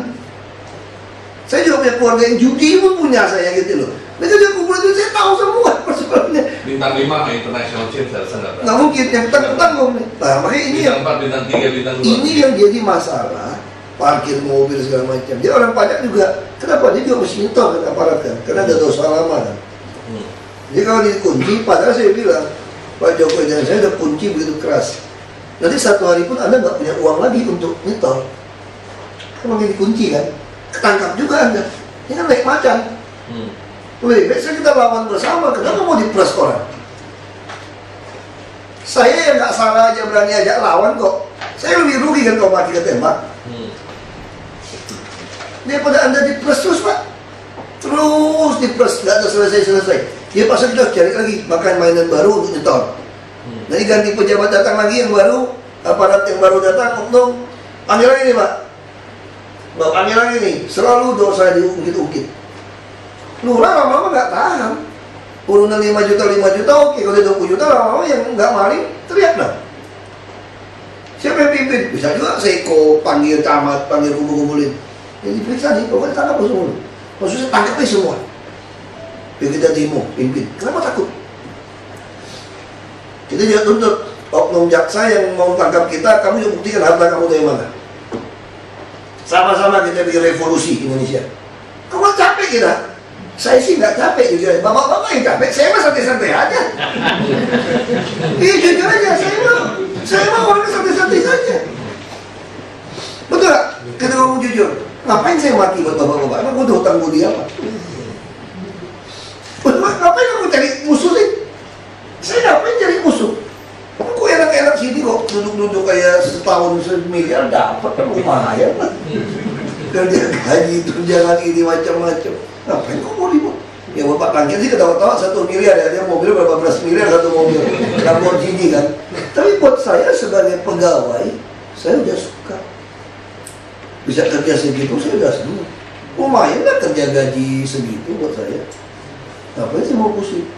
Saya juga punya keluarga yang judi pun punya saya gitu loh. Mereka juga kumpulin itu, saya tahu semua persoalannya. Bintang 5 international chain saya rasa nggak mungkin, yang tanggung. Nah makanya ini bintang 4, bintang 3, bintang 2. Ini yang jadi masalah. Parkir mobil segala macam. Jadi orang pajak juga, kenapa? Dia juga mesti nyetor kan aparat kan. Karena ada dosa lama kan. Jadi kalau dikunci, padahal saya bilang Pak Jokowi dan saya udah kunci begitu keras. Nanti satu hari pun Anda nggak punya uang lagi untuk nyetor. Emang dikunci kan? Ketangkap juga Anda. Ini kan naik macan. Lebih baik kita lawan bersama. Kenapa mau diperas orang? Saya yang nggak salah aja berani ajak lawan kok. Saya lebih rugi kan kalau mati ketembak. Daripada Anda diperas terus Pak. Terus diperas, nggak ada selesai-selesai. Ya pasal kita cari lagi makan mainan baru untuk nyetor. Nanti ganti pejabat datang lagi yang baru, aparat yang baru datang, oknum panggil lagi nih Pak. Mbak panggil lagi nih, selalu dosa diungkit-ungkit. Lurah lama-lama nggak tahan. Urunan 5 juta, oke. Kalau 20 juta lama-lama yang nggak maling, teriak dah. Siapa yang pimpin? Bisa juga Seko, panggil camat, panggil kumpul-kumpulin. Jadi periksa nih, pokoknya tangkap semua. Maksudnya tangkapnya semua. ya kita demo, pimpin. Kenapa takut? Kita tidak tuntut oknum jaksa yang mau tangkap kita, kamu juga buktikan harta kamu dari mana. Sama-sama kita bikin revolusi Indonesia. Kamu capek kita? Saya sih nggak capek juga. Bapak-bapak yang capek, saya mah santai-santai aja. Iya jujur aja, saya mah orangnya santai-santai saja. Betul nggak? Kita ngomong jujur. Ngapain saya mati buat bapak-bapak? Emang gue udah hutang budi apa? Ngapain aku cari musuh sih? Saya ngapain cari musuh? Aku enak-enak sini kok, duduk-duduk kayak setahun semiliar dapat kan lumayan lah. Kerja gaji, tunjangan ini macam-macam. Ngapain kok mau ribut? Ya bapak tangkir sih ketawa-tawa 1 miliar ya, dia mobil berapa belas miliar satu mobil, Lamborghini kan. Tapi buat saya sebagai pegawai, saya udah suka. Bisa kerja segitu, saya udah senang. Lumayan lah kerja gaji segitu buat saya. Ngapain sih mau pusing?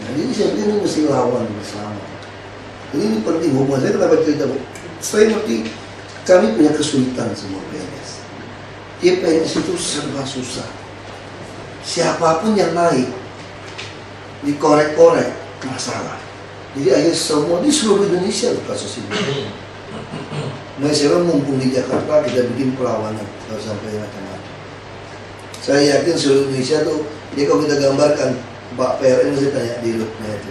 Nah, jadi saya pikir ini mesti lawan bersama. Ini penting hubungan saya. Kenapa cerita? Saya ngerti kami punya kesulitan semua PNS. Ya PNS itu serba susah. Siapapun yang naik dikorek-korek masalah. Jadi akhirnya semua di seluruh Indonesia kasus ini. Nah, saya mumpung di Jakarta kita bikin perlawanan kalau sampai macam-macam. Saya yakin seluruh Indonesia tuh, jadi kalau kita gambarkan Pak PLN, saya tanya di grupnya itu,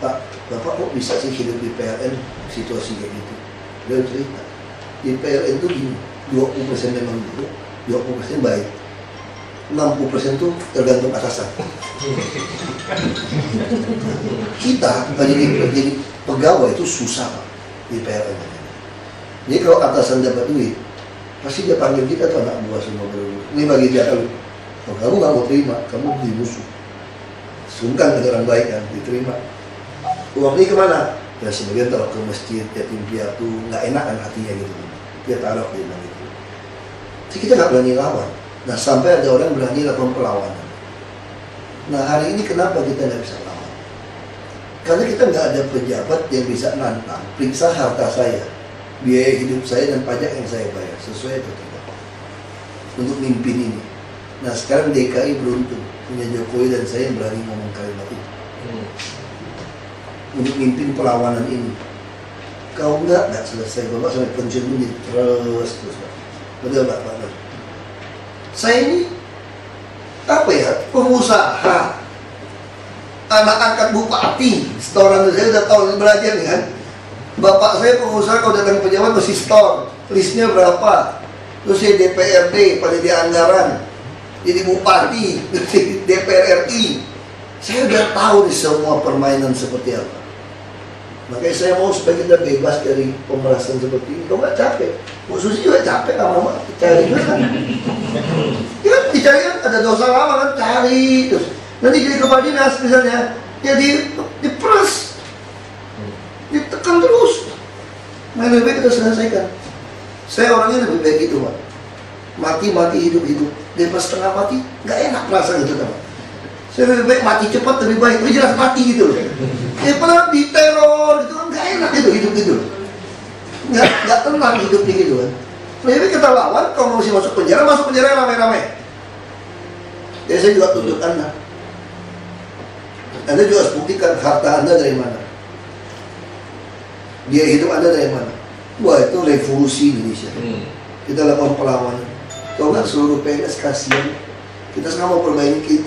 Pak, Bapak kok bisa sih hidup di PLN situasi kayak gitu? Dia cerita, di PLN itu gini, 20% memang buruk, 20% baik, 60% tuh tergantung atasan. Kita jadi pegawai itu susah Pak, di PLN. Jadi kalau atasan dapat duit, pasti dia panggil kita tuh anak buah semua berurus. Ini bagi dia kalau kamu nggak mau terima, kamu di musuh. Sungkan ada orang baik kan, diterima. Uang ini kemana? Ya sebagian taruh ke masjid, yatim piatu, nggak enak kan hatinya gitu. Dia taruh dia bilang gitu. Jadi kita nggak berani lawan. Nah sampai ada orang berani lakukan perlawanan. Nah hari ini kenapa kita nggak bisa lawan? Karena kita nggak ada pejabat yang bisa nantang, periksa harta saya, biaya hidup saya dan pajak yang saya bayar sesuai atau tidak untuk mimpin ini. Nah sekarang DKI beruntung punya Jokowi dan saya yang berani ngomong kalimat itu untuk mimpin perlawanan ini. Kau nggak selesai bapak sampai pensiun ini terus. Betul Pak. Saya ini apa ya, pengusaha, anak angkat bupati, setoran saya udah tahun belajar nih kan. Bapak saya pengusaha, kalau datang pejabat mesti store, listnya berapa. Terus saya DPRD, pada di anggaran, jadi bupati, DPR RI. Saya udah tahu nih semua permainan seperti apa. Makanya saya mau supaya kita bebas dari pemerasan seperti ini. Kau nggak capek? Bu Susi juga capek sama mama, cari juga kan. Ya dicari kan, ada dosa lama kan, cari terus. Nanti jadi kepala dinas misalnya, ya diperas, ditekan terus. Nah lebih baik kita selesaikan. Saya orangnya lebih baik itu Pak. Mati hidup. Daripada setengah mati, nggak enak perasaan itu Pak. Saya lebih baik mati cepat lebih baik, lebih jelas mati gitu loh. Ya pernah diteror gitu kan nggak enak itu hidup gitu. Nggak tenang hidupnya gitu kan. Lebih baik kita lawan, kalau masih masuk penjara rame-rame. Jadi saya juga tuntut Anda. Anda juga harus buktikan harta Anda dari mana. Biaya hidup Anda dari mana. Wah itu revolusi Indonesia. Kita lakukan perlawanan. Kalau nggak seluruh PNS kasihan. Kita sekarang mau perbaiki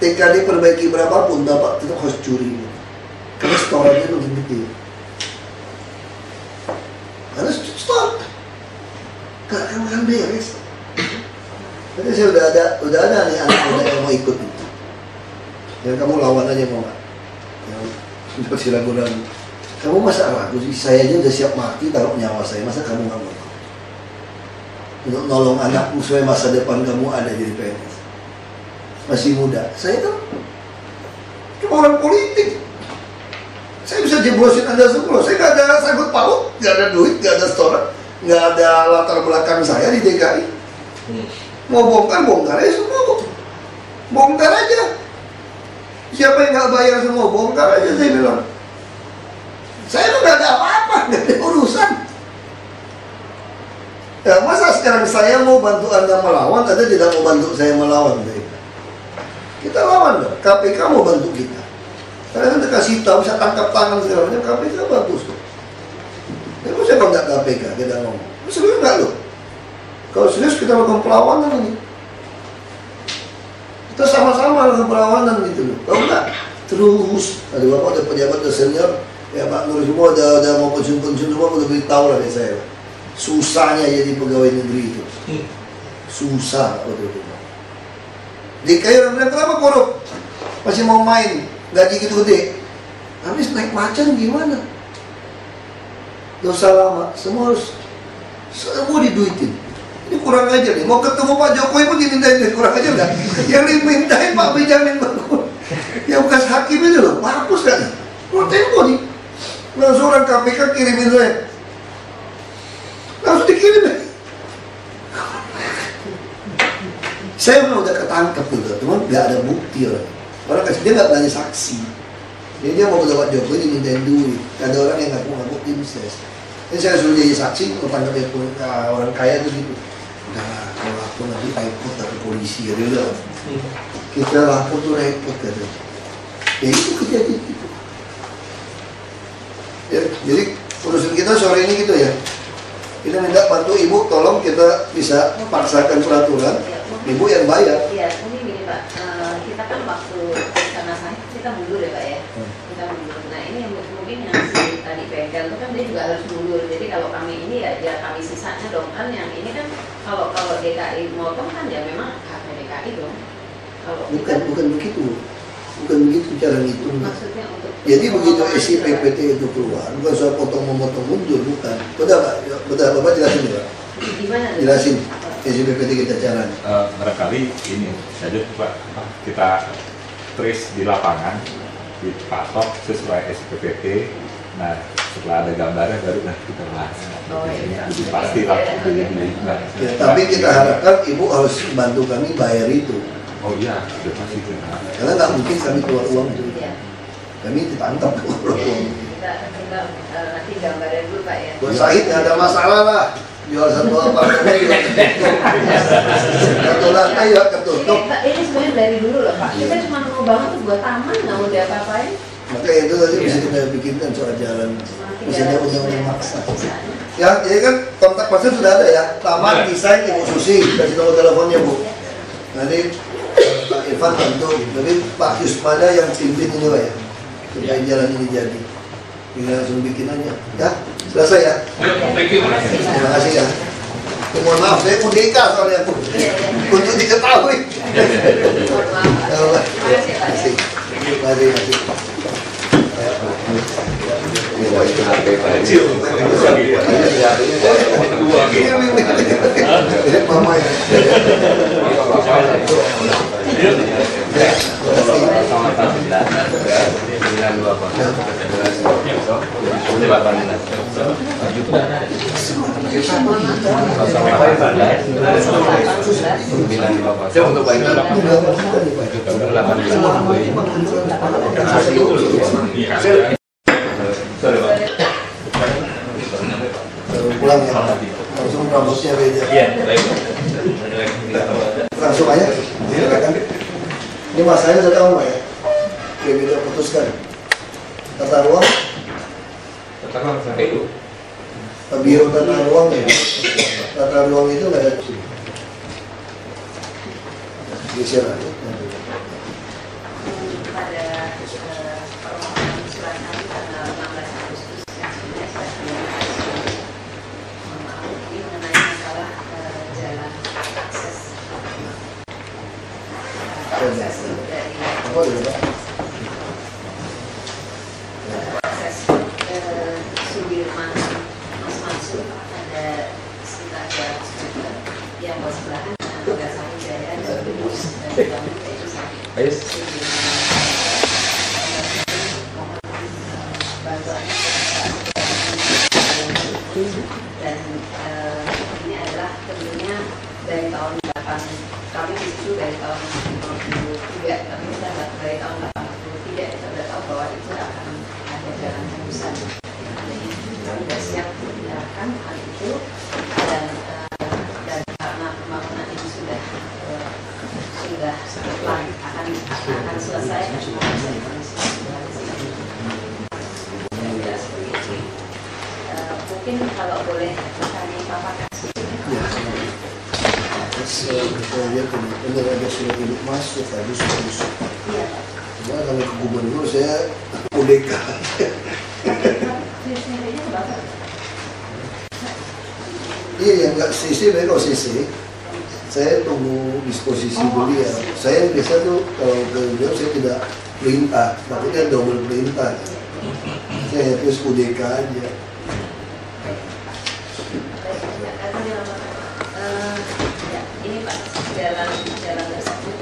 TKD perbaiki berapapun Bapak tetap harus curi. Karena storage itu lebih gede. Karena store gak akan beres. Nanti saya udah ada nih anak muda yang mau ikut itu. Yang kamu lawan aja mau nggak? Yang seperti ragu-ragu. Kamu masa ragu sih? Saya aja udah siap mati taruh nyawa saya. Masa kamu nggak mau? Untuk nolong anakmu supaya masa depan kamu ada jadi PNS. Masih muda. Saya tuh cuma orang politik. Saya bisa jeblosin Anda semua. Saya nggak ada sangkut paut, nggak ada duit, nggak ada store, nggak ada latar belakang saya di DKI. Mau bongkar aja semua. Bongkar aja. Siapa yang nggak bayar semua, bongkar aja saya bilang. Saya tuh nggak ada apa-apa, nggak ada urusan. Ya masa sekarang saya mau bantu Anda melawan, Anda tidak mau bantu saya melawan. Kita lawan dong. KPK mau bantu kita. Karena Anda kasih tahu, saya tangkap tangan segala macam, KPK bagus tuh. Tapi saya kalau nggak KPK, kita ngomong. Serius nggak loh? Kalau serius kita lakukan perlawanan ini. Kita sama-sama lakukan perlawanan gitu loh. Kalau nggak, terus. Ada bapak udah pejabat udah senior, ya Pak Nur semua udah mau pensiun semua udah beritahu lah dari saya. Susahnya jadi pegawai negeri itu. Susah betul-betul. DKI orang bilang, kenapa korup? Masih mau main, gaji gitu gede. Habis naik macan gimana? Dosa lama, semua diduitin. Ini kurang ajar nih, mau ketemu Pak Jokowi pun dimintain duit, kurang ajar nggak? Yang dimintain Pak Benjamin Bakun, yang bekas hakim itu loh, hapus kan? Mau tempo nih, langsung orang KPK kirimin saya, langsung dikirim ya. Saya udah ketangkep gitu, cuman nggak ada bukti orang kasih dia nggak berani saksi. Jadi dia mau ke Pak Jokowi dimintain duit, ada orang yang ngaku-ngaku tim ses. Ini saya suruh jadi saksi, kalau tangkap ya orang kaya itu gitu. Nah, kalau aku nanti repot ke polisi, ya udah. Kita lapor tuh repot gitu. Ya itu kejadian gitu. Ya, jadi urusan kita sore ini gitu ya. Kita minta bantu ibu, tolong kita bisa paksakan peraturan. Ibu yang bayar. Iya, ini gini Pak, kita kan waktu karena saya kita mundur ya Pak ya. Kita mundur. Nah ini yang mungkin yang si tadi bengkel itu kan dia juga harus mundur. Jadi kalau kami ini ya kami sisanya dong kan yang ini kan kalau DKI motong kan ya memang haknya DKI dong. Kalau bukan begitu cara ngitungnya. Maksudnya untuk jadi begitu SIPPT itu keluar, bukan soal potong-memotong mundur, bukan. Betul Bapak jelasin ya. Gimana? Jelasin SIPPT kita cara. Barangkali ini saja Pak, kita trace di lapangan, dipatok sesuai SIPPT. Nah, setelah ada gambarnya baru nanti kita bahas. Jadi pasti lah. Ya, tapi kita harapkan Ibu harus bantu kami bayar itu. Oh iya, sudah pasti. Karena nggak mungkin kami keluar uang itu. Kami ditangkap keluar uang. Kita nanti gambarnya dulu Pak ya. Buat Said nggak ada masalah lah. Jual satu apartemen juga satu lantai ya ketutup. Ini sebenarnya dari dulu loh Pak. Kita cuma mau bangun tuh buat taman, nggak mau diapa-apain. Makanya itu tadi bisa kita bikinkan soal jalan. Misalnya undang-undang maksa. Ya, jadi kan kontak person sudah ada ya. Taman desain Ibu Susi, kasih nomor teleponnya Bu. Nanti Pak Irfan tentu, jadi Pak Yusmada yang pimpin ini Pak ya. Supaya jalan ini jadi. Tinggal langsung bikin aja. Ya, selesai ya. Terima kasih ya. Mohon maaf, saya UDK soalnya Bu. Untuk diketahui. Terima kasih. Terima kasih. Saya untuk baik pulang ya, langsung rambutnya beda. Iya, baik. Langsung aja, silakan. Ini masalahnya sudah tahu Pak ya, dia bisa putuskan. Tata ruang, biro tata ruang ya. Tata ruang itu nggak ada. Geser aja. Pada permohonan surat kami tanggal 16 Agustus yang sudah saya ini mengenai masalah jalan akses dari akses Sudirman Mas Mansur ada sekitar 200 meter yang bawah sebelahan dengan Sari Jaya dan dibangun itu sampai dan ini adalah tentunya dari tahun 8 kami itu dari tahun 93 kami sudah dari tahun 83 kita sudah tahu bahwa itu akan ada jalan tebusan jadi kami sudah siap menjalankan hal itu dan akan selesai kan cuma bisa kira-kira seperti itu. Mungkin kalau boleh tanya Bapak kasih. Saya lihat ini ada surat hidup masuk, habis. Iya. Cuma kalau ke gubernur saya UDK. Iya, yang nggak CC, mereka CC. Saya tunggu disposisi beliau. Saya biasa tuh kalau ke beliau saya tidak perintah, tapi kan double perintah. Saya terus UDK aja. Ini Pak, jalan tersebut.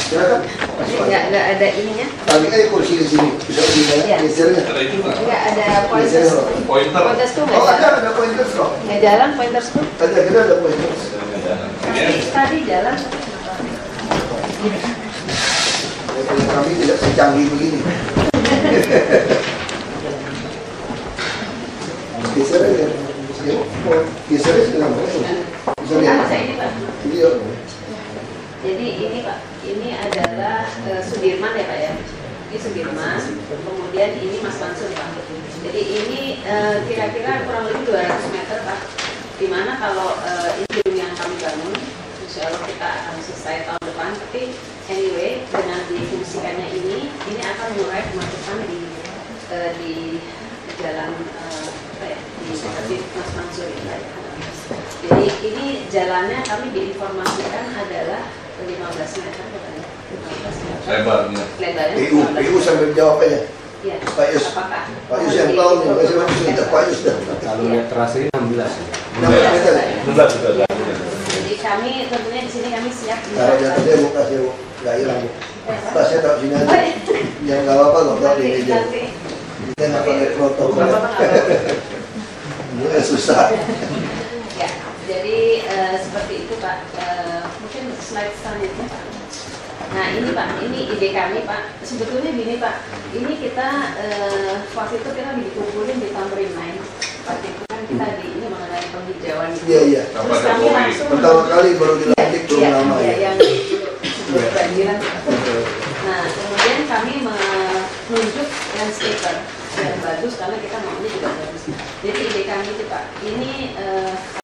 Silakan. Nggak ada ininya. Tapi kan kursi di sini, bisa Iya. gesernya. Ada itu nggak? Nggak ada pointers. Pointer. Pointers tuh Oh, nggak ada pointers kok. nggak jalan pointers tuh. Kita ada pointers. Tadi jalan tapi kenapa? Kami tidak secanggih begini. Geser aja. Gesernya sekarang bisa lihat. Saya ini Pak. Iya. Jadi ini Pak, ini adalah Sudirman ya Pak ya. Ini Sudirman, kemudian ini Mas Mansur Pak. Jadi ini kira-kira kurang lebih 200 meter Pak. Dimana kalau ini gedung yang kami bangun, insya Allah kita akan selesai tahun depan. Tapi anyway, dengan difungsikannya ini akan mengurai kemacetan di jalan apa ya, di dekat Mas Mansur ini Pak. Jadi ini jalannya kami diinformasikan adalah 15 meter katanya. 15 meter. Lebarnya. Lebarnya PU sampai jawab aja. Iya. Pak Yus. Apakah? Pak Yus yang tahu nih, masih sudah Pak Yus dah. Kalau lihat terasa ini 16 ya. 16 meter. 16 sudah ada. Jadi kami tentunya di sini kami siap. Kalau jatuh dia mau kasih nggak hilang. Tasnya taruh sini aja. Jangan nggak apa-apa nggak tahu di meja. Kita nggak pakai protokol. Ini susah. Ya, jadi seperti itu Pak. Mungkin slide selanjutnya Pak. Nah ini Pak, ini ide kami Pak. Sebetulnya gini Pak, ini kita waktu itu kita dikumpulin di Tamrin Main. Waktu itu kan kita di ini mengenai penghijauan. Iya iya. Terus kami langsung Pertama kali baru dilantik belum lama ya. yang sebelum banjiran. Nah kemudian kami menunjuk landscaper yang bagus karena kita maunya juga bagus. Jadi ide kami itu Pak, ini